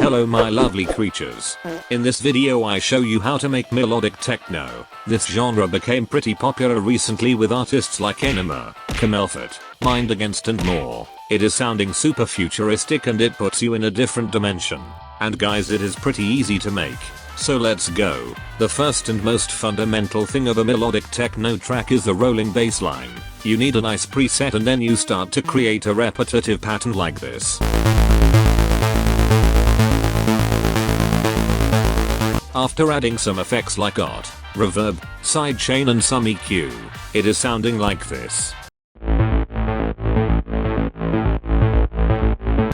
Hello my lovely creatures. In this video I show you how to make melodic techno. This genre became pretty popular recently with artists like Anyma, Camelphat, Mind Against and more. It is sounding super futuristic and it puts you in a different dimension. And guys, it is pretty easy to make. So let's go. The first and most fundamental thing of a melodic techno track is the rolling bass line. You need a nice preset and then you start to create a repetitive pattern like this. After adding some effects like art, reverb, sidechain and some EQ, it is sounding like this.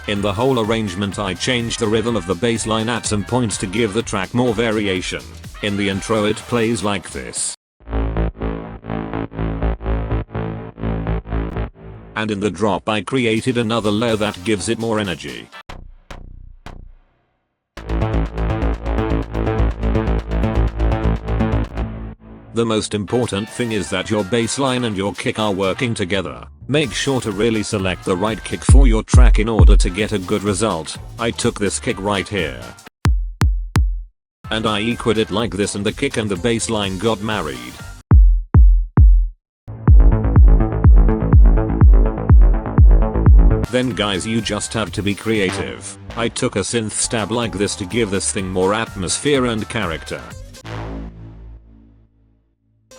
In the whole arrangement I changed the rhythm of the bass line at some points to give the track more variation. In the intro it plays like this. And in the drop I created another layer that gives it more energy. The most important thing is that your bass line and your kick are working together. Make sure to really select the right kick for your track in order to get a good result. I took this kick right here. And I equated it like this and the kick and the bass line got married. Then guys, you just have to be creative. I took a synth stab like this to give this thing more atmosphere and character.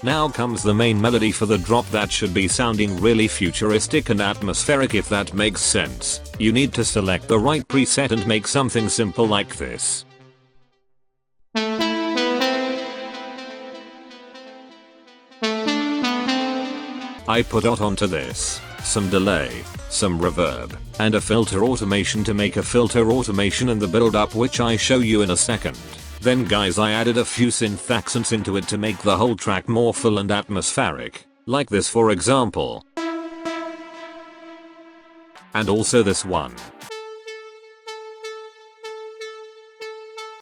Now comes the main melody for the drop that should be sounding really futuristic and atmospheric, if that makes sense. You need to select the right preset and make something simple like this. I put onto this some delay, some reverb, and a filter automation to make a filter automation in the build up, which I show you in a second. Then guys, I added a few synth accents into it to make the whole track more full and atmospheric, like this for example. And also this one.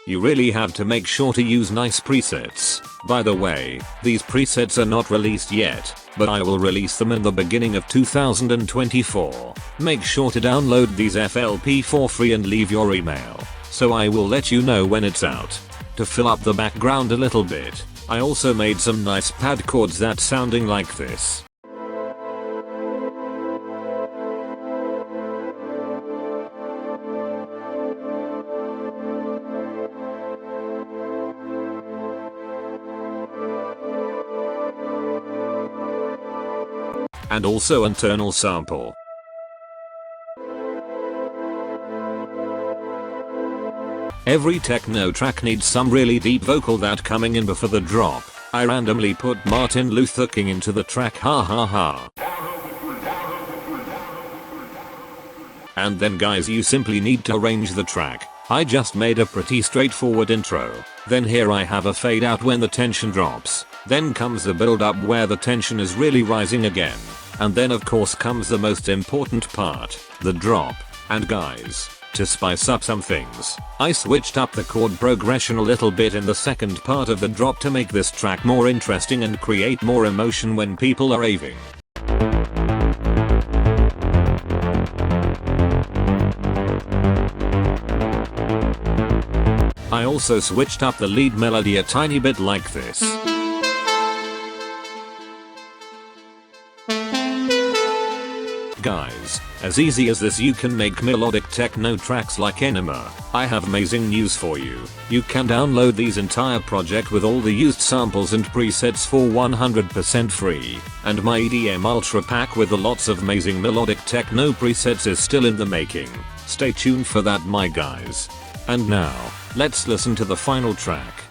You really have to make sure to use nice presets. By the way, these presets are not released yet, but I will release them in the beginning of 2024. Make sure to download these FLP for free and leave your email, so I will let you know when it's out. To fill up the background a little bit, I also made some nice pad chords that sounding like this. And also an internal sample. Every techno track needs some really deep vocal that coming in before the drop. I randomly put Martin Luther King into the track, ha ha ha. And then guys, you simply need to arrange the track. I just made a pretty straightforward intro. Then here I have a fade out when the tension drops. Then comes the build up where the tension is really rising again. And then of course comes the most important part, the drop. And guys, to spice up some things, I switched up the chord progression a little bit in the second part of the drop to make this track more interesting and create more emotion when people are raving. I also switched up the lead melody a tiny bit like this. Guys, as easy as this you can make melodic techno tracks like Anyma. I have amazing news for you. You can download these entire project with all the used samples and presets for 100% free. And my EDM Ultra pack with lots of amazing melodic techno presets is still in the making. Stay tuned for that my guys. And now, let's listen to the final track.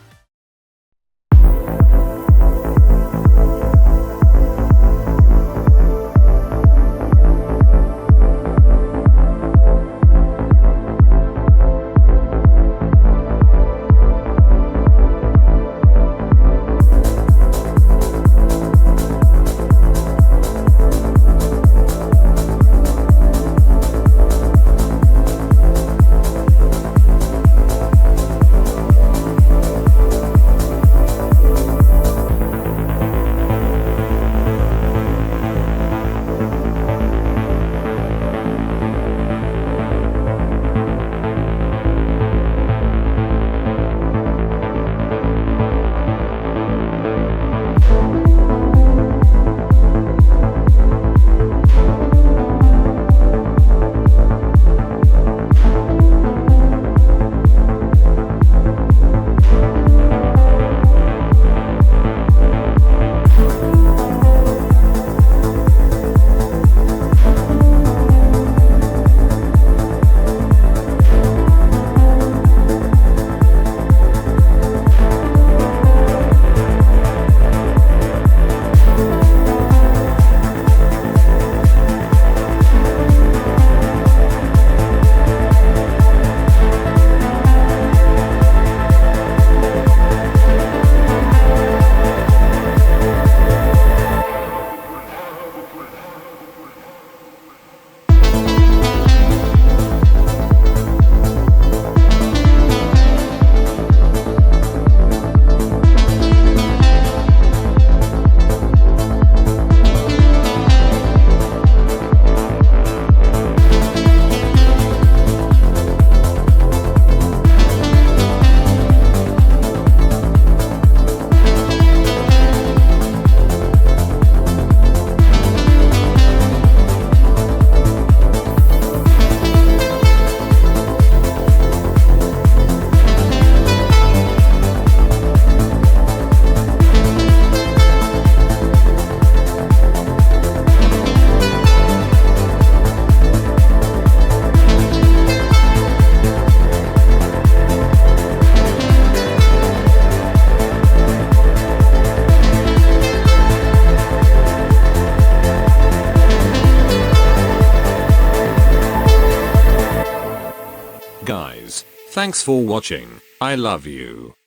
Thanks for watching. I love you.